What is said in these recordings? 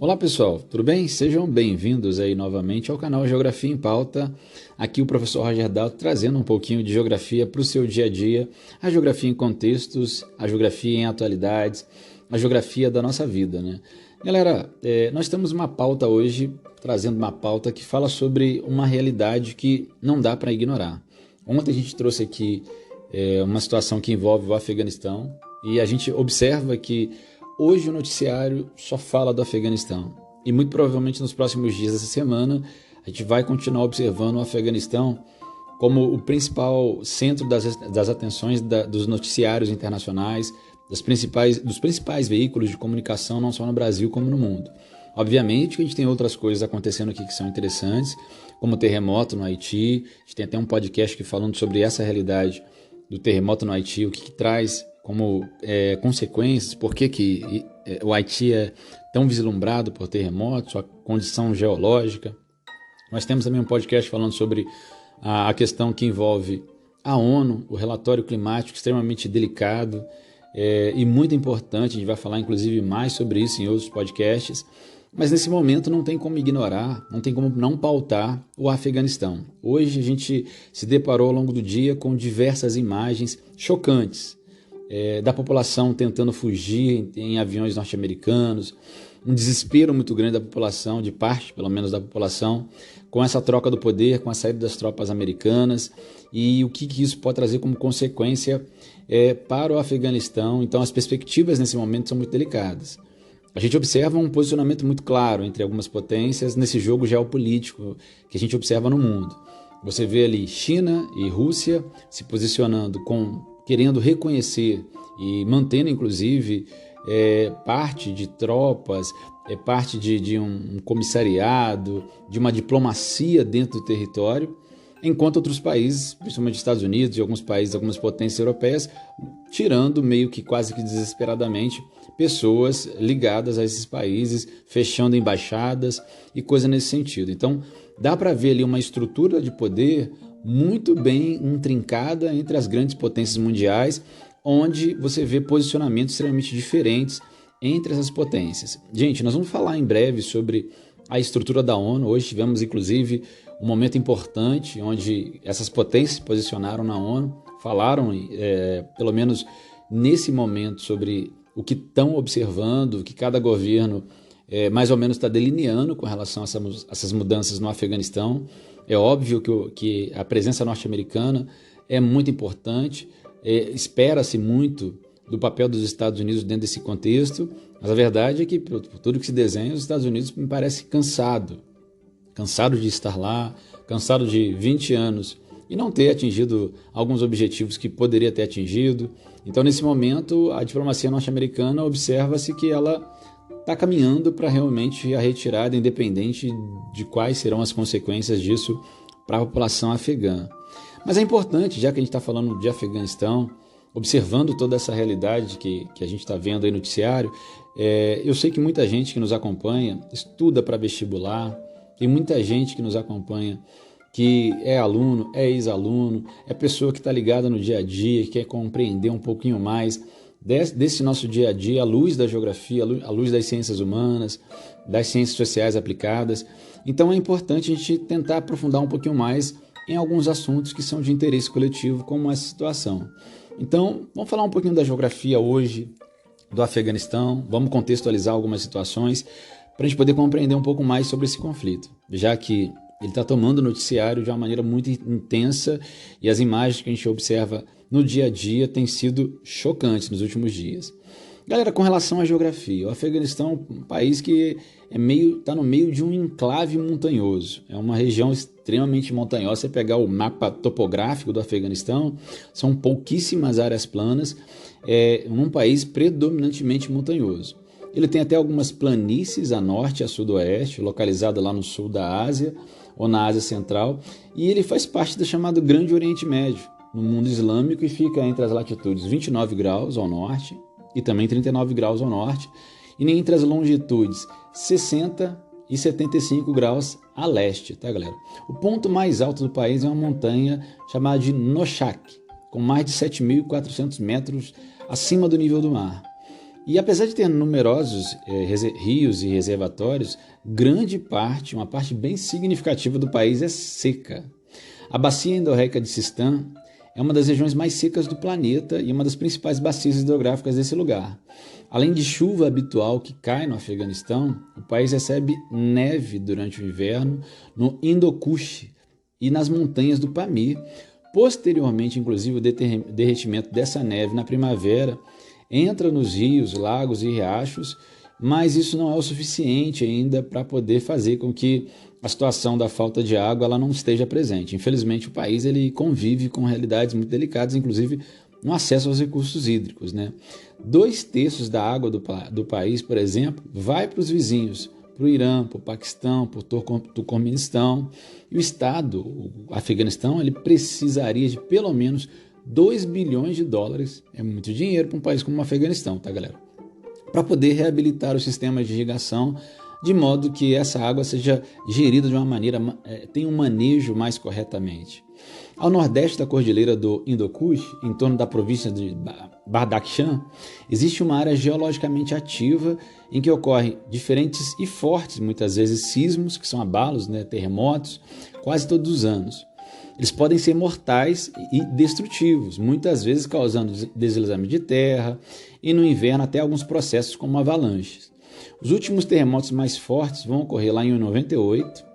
Olá pessoal, tudo bem? Sejam bem-vindos aí novamente ao canal Geografia em Pauta. Aqui o professor Roger Dalto trazendo um pouquinho de geografia para o seu dia a dia, a geografia em contextos, a geografia em atualidades, a geografia da nossa vida, né? Galera, nós temos uma pauta hoje, trazendo uma pauta que fala sobre uma realidade que não dá para ignorar. Ontem a gente trouxe aqui uma situação que envolve o Afeganistão e a gente observa que hoje o noticiário só fala do Afeganistão e muito provavelmente nos próximos dias dessa semana a gente vai continuar observando o Afeganistão como o principal centro das atenções dos noticiários internacionais, dos principais veículos de comunicação, não só no Brasil como no mundo. Obviamente que a gente tem outras coisas acontecendo aqui que são interessantes, como o terremoto no Haiti. A gente tem até um podcast que falando sobre essa realidade do terremoto no Haiti, o que traz como consequências, por que o Haiti é tão vislumbrado por terremotos, a condição geológica. Nós temos também um podcast falando sobre a questão que envolve a ONU, o relatório climático extremamente delicado e muito importante. A gente vai falar inclusive mais sobre isso em outros podcasts, mas nesse momento não tem como ignorar, não tem como não pautar o Afeganistão. Hoje a gente se deparou ao longo do dia com diversas imagens chocantes da população tentando fugir em aviões norte-americanos, um desespero muito grande da população, de parte pelo menos da população, com essa troca do poder, com a saída das tropas americanas e o que isso pode trazer como consequência para o Afeganistão. Então as perspectivas nesse momento são muito delicadas. A gente observa um posicionamento muito claro entre algumas potências nesse jogo geopolítico que a gente observa no mundo. Você vê ali China e Rússia se posicionando querendo reconhecer e mantendo inclusive parte de tropas, parte de um comissariado, de uma diplomacia dentro do território, enquanto outros países, principalmente Estados Unidos e alguns países, algumas potências europeias, tirando meio que quase que desesperadamente pessoas ligadas a esses países, fechando embaixadas e coisa nesse sentido. Então, dá para ver ali uma estrutura de poder muito bem intrincada entre as grandes potências mundiais, onde você vê posicionamentos extremamente diferentes entre essas potências. Gente, nós vamos falar em breve sobre a estrutura da ONU. Hoje tivemos, inclusive, um momento importante onde essas potências se posicionaram na ONU, falaram, pelo menos nesse momento, sobre o que estão observando, o que cada governo mais ou menos está delineando com relação a essas mudanças no Afeganistão. É óbvio que a presença norte-americana é muito importante, espera-se muito do papel dos Estados Unidos dentro desse contexto, mas a verdade é que, por tudo que se desenha, os Estados Unidos me parece cansado de estar lá, cansado de 20 anos e não ter atingido alguns objetivos que poderia ter atingido. Então, nesse momento, a diplomacia norte-americana observa-se que ela está caminhando para realmente a retirada, independente de quais serão as consequências disso para a população afegã. Mas é importante, já que a gente está falando de Afeganistão, observando toda essa realidade que a gente está vendo aí no noticiário, eu sei que muita gente que nos acompanha estuda para vestibular, tem muita gente que nos acompanha que é aluno, é ex-aluno, é pessoa que está ligada no dia a dia, que quer compreender um pouquinho mais desse nosso dia a dia, à luz da geografia, à luz das ciências humanas, das ciências sociais aplicadas. Então é importante a gente tentar aprofundar um pouquinho mais em alguns assuntos que são de interesse coletivo, como essa situação. Então, vamos falar um pouquinho da geografia hoje, do Afeganistão, vamos contextualizar algumas situações para a gente poder compreender um pouco mais sobre esse conflito, já que ele está tomando o noticiário de uma maneira muito intensa e as imagens que a gente observa no dia a dia têm sido chocantes nos últimos dias. Galera, com relação à geografia, o Afeganistão é um país que está no meio de um enclave montanhoso. É uma região extremamente montanhosa. Você pegar o mapa topográfico do Afeganistão, são pouquíssimas áreas planas, num país predominantemente montanhoso. Ele tem até algumas planícies a norte e a sudoeste, localizada lá no sul da Ásia ou na Ásia Central, e ele faz parte do chamado Grande Oriente Médio, no mundo islâmico, e fica entre as latitudes 29 graus ao norte e também 39 graus ao norte, e entre as longitudes 60 e 75 graus a leste, tá, galera? O ponto mais alto do país é uma montanha chamada de Noshak, com mais de 7.400 metros acima do nível do mar. E apesar de ter numerosos rios e reservatórios, uma parte bem significativa do país é seca. A bacia endorreica de Sistan é uma das regiões mais secas do planeta e uma das principais bacias hidrográficas desse lugar. Além de chuva habitual que cai no Afeganistão, o país recebe neve durante o inverno no Hindu Kush e nas montanhas do Pamir. Posteriormente, inclusive, o derretimento dessa neve na primavera entra nos rios, lagos e riachos, mas isso não é o suficiente ainda para poder fazer com que a situação da falta de água ela não esteja presente. Infelizmente, o país ele convive com realidades muito delicadas, inclusive no acesso aos recursos hídricos, né? 2/3 da água do país, por exemplo, vai para os vizinhos, para o Irã, para o Paquistão, para o Turcomenistão. E o Estado, o Afeganistão, ele precisaria de pelo menos 2 bilhões de dólares, é muito dinheiro para um país como o Afeganistão, tá, galera? Para poder reabilitar os sistemas de irrigação, de modo que essa água seja gerida de uma maneira, tenha um manejo mais corretamente. Ao nordeste da cordilheira do Hindu Kush, em torno da província de Badakhshan, existe uma área geologicamente ativa em que ocorrem diferentes e fortes, muitas vezes, sismos, que são abalos, né, terremotos, quase todos os anos. Eles podem ser mortais e destrutivos, muitas vezes causando deslizamento de terra e no inverno até alguns processos como avalanches. Os últimos terremotos mais fortes vão ocorrer lá em 98,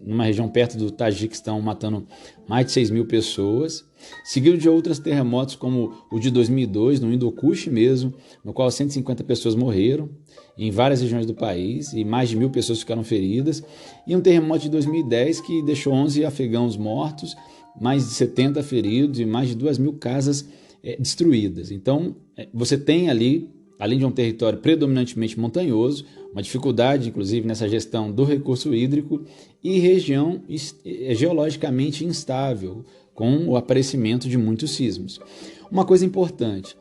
numa região perto do Tajiquistão, matando mais de 6 mil pessoas, seguido de outros terremotos como o de 2002, no Hindu Kush mesmo, no qual 150 pessoas morreram em várias regiões do país e mais de 1.000 pessoas ficaram feridas, e um terremoto de 2010 que deixou 11 afegãos mortos, mais de 70 feridos e mais de 2.000 casas destruídas. Então, você tem ali, além de um território predominantemente montanhoso, uma dificuldade, inclusive, nessa gestão do recurso hídrico e região geologicamente instável, com o aparecimento de muitos sismos. Uma coisa importante,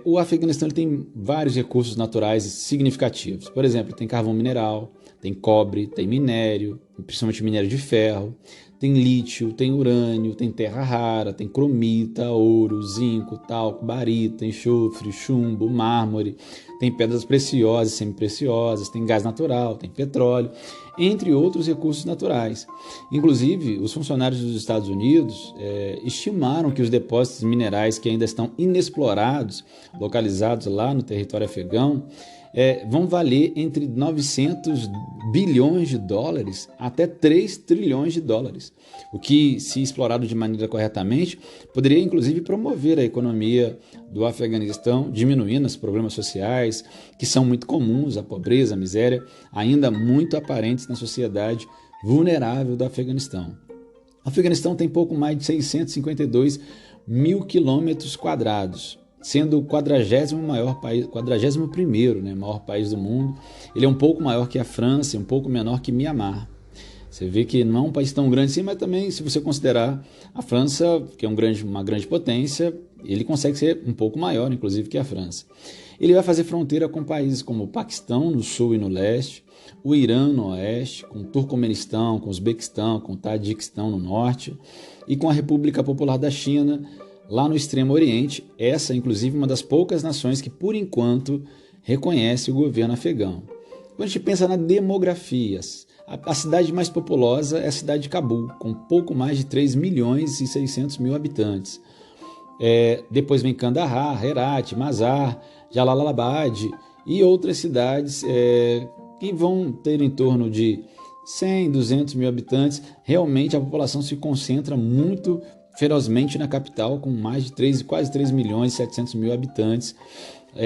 o Afeganistão ele tem vários recursos naturais significativos. Por exemplo, tem carvão mineral, tem cobre, tem minério, principalmente minério de ferro, tem lítio, tem urânio, tem terra rara, tem cromita, ouro, zinco, talco, barita, enxofre, chumbo, mármore, tem pedras preciosas e semipreciosas, tem gás natural, tem petróleo, entre outros recursos naturais. Inclusive, os funcionários dos Estados Unidos estimaram que os depósitos minerais que ainda estão inexplorados, localizados lá no território afegão, vão valer entre 900 bilhões de dólares até 3 trilhões de dólares, o que, se explorado de maneira corretamente, poderia inclusive promover a economia do Afeganistão, diminuindo os problemas sociais, que são muito comuns, a pobreza, a miséria, ainda muito aparentes na sociedade vulnerável do Afeganistão. O Afeganistão tem pouco mais de 652 mil quilômetros quadrados, sendo o 41º, né, maior país do mundo. Ele é um pouco maior que a França, um pouco menor que Mianmar. Você vê que não é um país tão grande assim, mas também, se você considerar a França, que é uma grande potência, ele consegue ser um pouco maior, inclusive, que a França. Ele vai fazer fronteira com países como o Paquistão, no sul e no leste, o Irã, no oeste, com o Turcomenistão, com o Uzbequistão, com o Tajiquistão, no norte, e com a República Popular da China, lá no Extremo Oriente. Essa, inclusive, uma das poucas nações que, por enquanto, reconhece o governo afegão. Quando a gente pensa na demografia, a cidade mais populosa é a cidade de Cabul, com pouco mais de 3 milhões e 600 mil habitantes. Depois vem Kandahar, Herat, Mazar, Jalalabad e outras cidades que vão ter em torno de 100, 200 mil habitantes. Realmente a população se concentra muito ferozmente na capital, com mais de quase 3 milhões e 700 mil habitantes.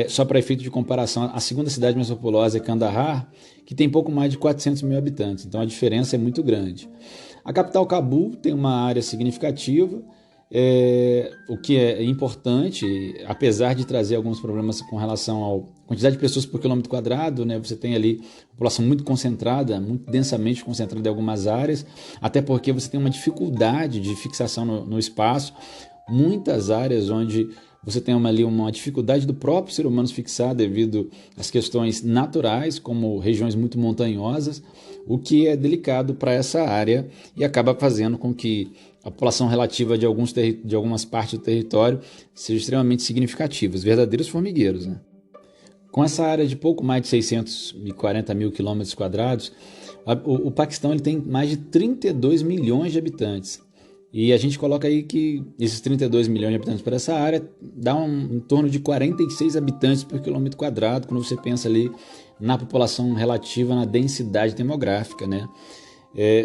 Só para efeito de comparação, a segunda cidade mais populosa é Kandahar, que tem pouco mais de 400 mil habitantes, então a diferença é muito grande. A capital Cabul tem uma área significativa, o que é importante, apesar de trazer alguns problemas com relação à quantidade de pessoas por quilômetro quadrado, né? Você tem ali uma população muito concentrada, muito densamente concentrada em algumas áreas, até porque você tem uma dificuldade de fixação no espaço, muitas áreas onde você tem ali uma dificuldade do próprio ser humano se fixar devido às questões naturais, como regiões muito montanhosas, o que é delicado para essa área e acaba fazendo com que a população relativa de algumas partes do território seja extremamente significativa, verdadeiros formigueiros, né? Com essa área de pouco mais de 640 mil quilômetros quadrados, o Paquistão ele tem mais de 32 milhões de habitantes. E a gente coloca aí que esses 32 milhões de habitantes por essa área dá em torno de 46 habitantes por quilômetro quadrado, quando você pensa ali na população relativa, na densidade demográfica, né?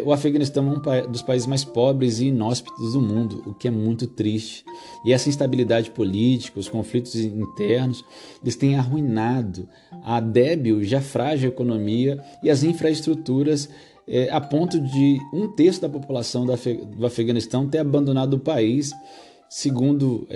O Afeganistão é um dos países mais pobres e inóspitos do mundo, o que é muito triste. E essa instabilidade política, os conflitos internos, eles têm arruinado a débil, já frágil economia e as infraestruturas, a ponto de um terço da população do Afeganistão ter abandonado o país, segundo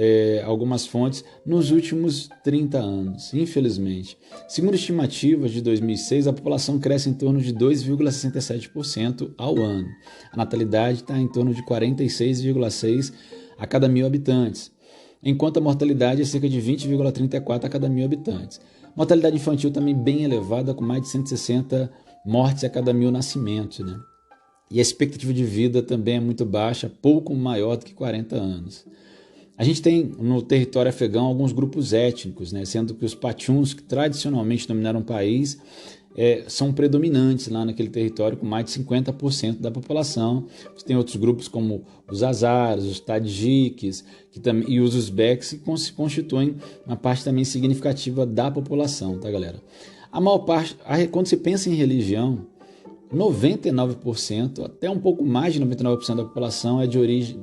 algumas fontes, nos últimos 30 anos, infelizmente. Segundo estimativas de 2006, a população cresce em torno de 2,67% ao ano. A natalidade está em torno de 46,6 a cada 1.000 habitantes, enquanto a mortalidade é cerca de 20,34 a cada 1.000 habitantes. Mortalidade infantil também bem elevada, com mais de 160 mortes a cada 1.000 nascimentos, né? E a expectativa de vida também é muito baixa, pouco maior do que 40 anos. A gente tem no território afegão alguns grupos étnicos, né? Sendo que os Pachuns, que tradicionalmente dominaram o país, são predominantes lá naquele território, com mais de 50% da população. Você tem outros grupos como os Hazaras, os Tadjiques e os Uzbeques, que se constituem uma parte também significativa da população, tá, galera? A maior parte, quando se pensa em religião, 99%, até um pouco mais de 99% da população é de origem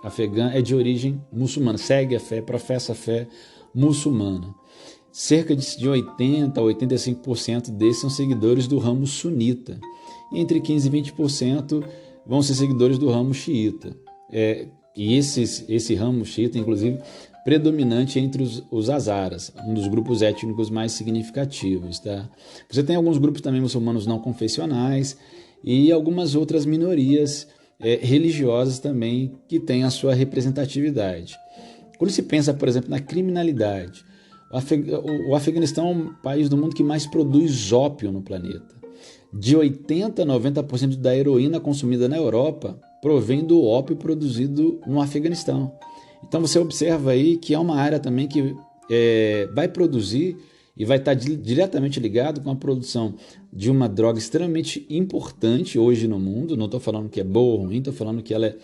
afegã, é de origem muçulmana, segue a fé, professa a fé muçulmana. Cerca de 80% a 85% desses são seguidores do ramo sunita. E entre 15% e 20% vão ser seguidores do ramo xiita. E esse ramo xiita, inclusive, predominante entre os Hazaras, um dos grupos étnicos mais significativos. Tá? Você tem alguns grupos também muçulmanos não confessionais e algumas outras minorias religiosas também que têm a sua representatividade. Quando se pensa, por exemplo, na criminalidade, o Afeganistão é um país do mundo que mais produz ópio no planeta. De 80% a 90% da heroína consumida na Europa provém do ópio produzido no Afeganistão. Então você observa aí que é uma área também que vai produzir e vai estar diretamente ligado com a produção de uma droga extremamente importante hoje no mundo. Não estou falando que é boa ou ruim, estou falando que ela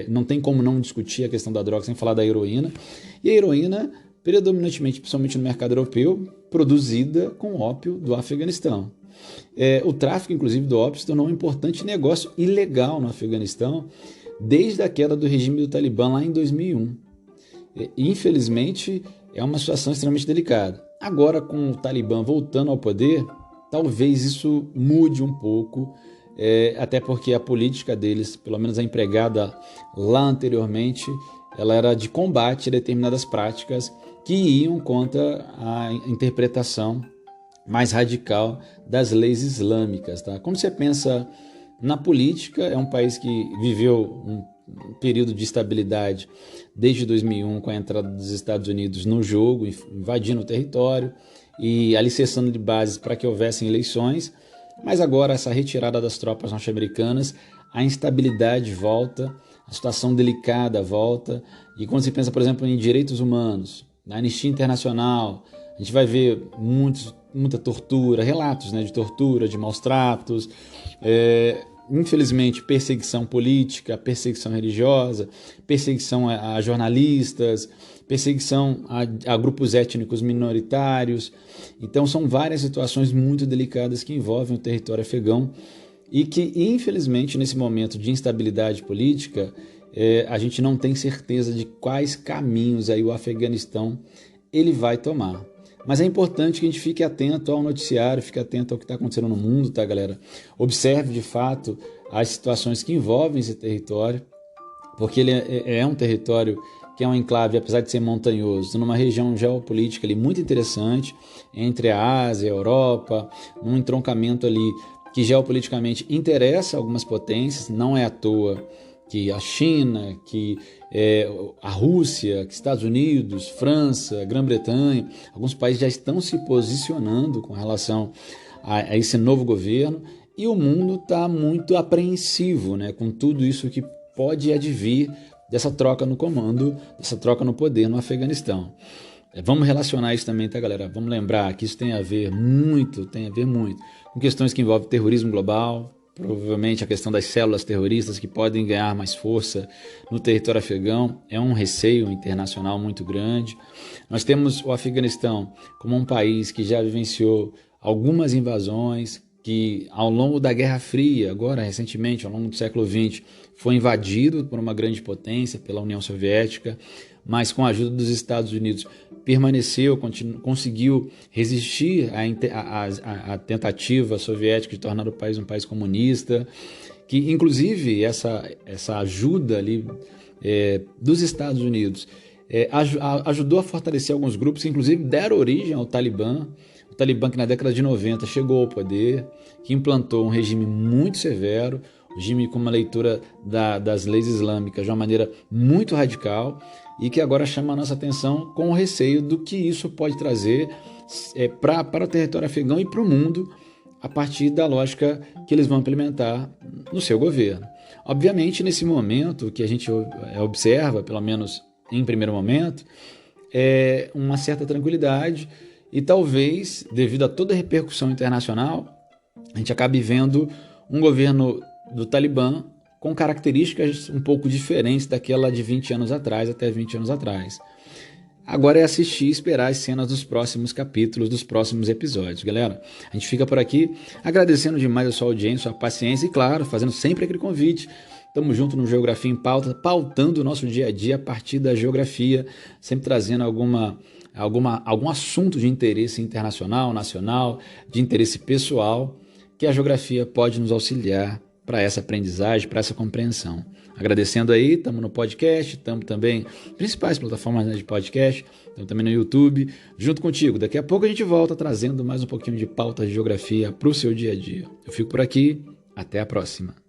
não tem como não discutir a questão da droga sem falar da heroína. E a heroína, predominantemente, principalmente no mercado europeu, produzida com ópio do Afeganistão. O tráfico, inclusive, do ópio se tornou um importante negócio ilegal no Afeganistão desde a queda do regime do Talibã lá em 2001. Infelizmente, é uma situação extremamente delicada. Agora, com o Talibã voltando ao poder, talvez isso mude um pouco, até porque a política deles, pelo menos a empregada lá anteriormente, ela era de combate a determinadas práticas que iam contra a interpretação mais radical das leis islâmicas. Tá? Quando você pensa na política, é um país que viveu um período de estabilidade desde 2001, com a entrada dos Estados Unidos no jogo, invadindo o território e alicerçando de bases para que houvessem eleições, mas agora essa retirada das tropas norte-americanas, a instabilidade volta, a situação delicada volta, e quando se pensa, por exemplo, em direitos humanos, na Anistia Internacional, a gente vai ver muita tortura, relatos, né, de tortura, de maus tratos, infelizmente, perseguição política, perseguição religiosa, perseguição a jornalistas, perseguição a grupos étnicos minoritários. Então, são várias situações muito delicadas que envolvem o território afegão e que, infelizmente, nesse momento de instabilidade política, a gente não tem certeza de quais caminhos aí o Afeganistão ele vai tomar. Mas é importante que a gente fique atento ao noticiário, fique atento ao que está acontecendo no mundo, tá, galera? Observe, de fato, as situações que envolvem esse território, porque ele é um território que é um enclave, apesar de ser montanhoso, numa região geopolítica ali muito interessante, entre a Ásia e a Europa, num entroncamento ali que geopoliticamente interessa algumas potências, não é à toa que a China, que a Rússia, que Estados Unidos, França, Grã-Bretanha, alguns países já estão se posicionando com relação a esse novo governo, e o mundo está muito apreensivo, né, com tudo isso que pode advir dessa troca no comando, dessa troca no poder no Afeganistão. Vamos relacionar isso também, tá, galera? Vamos lembrar que isso tem a ver muito com questões que envolvem terrorismo global, provavelmente a questão das células terroristas que podem ganhar mais força no território afegão. É um receio internacional muito grande. Nós temos o Afeganistão como um país que já vivenciou algumas invasões, que ao longo da Guerra Fria, agora recentemente, ao longo do século XX, foi invadido por uma grande potência, pela União Soviética, mas com a ajuda dos Estados Unidos permaneceu, conseguiu resistir à tentativa soviética de tornar o país um país comunista, que inclusive essa ajuda ali dos Estados Unidos ajudou a fortalecer alguns grupos que inclusive deram origem ao Talibã. O Talibã que na década de 90 chegou ao poder, que implantou um regime muito severo, um regime com uma leitura das leis islâmicas de uma maneira muito radical e que agora chama a nossa atenção com o receio do que isso pode trazer para o território afegão e para o mundo a partir da lógica que eles vão implementar no seu governo. Obviamente, nesse momento, o que a gente observa, pelo menos em primeiro momento, é uma certa tranquilidade e talvez, devido a toda a repercussão internacional, a gente acabe vendo um governo do Talibã com características um pouco diferentes daquela de 20 anos atrás, até 20 anos atrás. Agora é assistir e esperar as cenas dos próximos capítulos, dos próximos episódios. Galera, a gente fica por aqui agradecendo demais a sua audiência, a sua paciência e, claro, fazendo sempre aquele convite. Estamos juntos no Geografia em Pauta, pautando o nosso dia a dia a partir da geografia, sempre trazendo algum assunto de interesse internacional, nacional, de interesse pessoal, que a geografia pode nos auxiliar para essa aprendizagem, para essa compreensão. Agradecendo aí, estamos no podcast, estamos também nas principais plataformas de podcast, estamos também no YouTube, junto contigo. Daqui a pouco a gente volta trazendo mais um pouquinho de pauta de geografia para o seu dia a dia. Eu fico por aqui, até a próxima.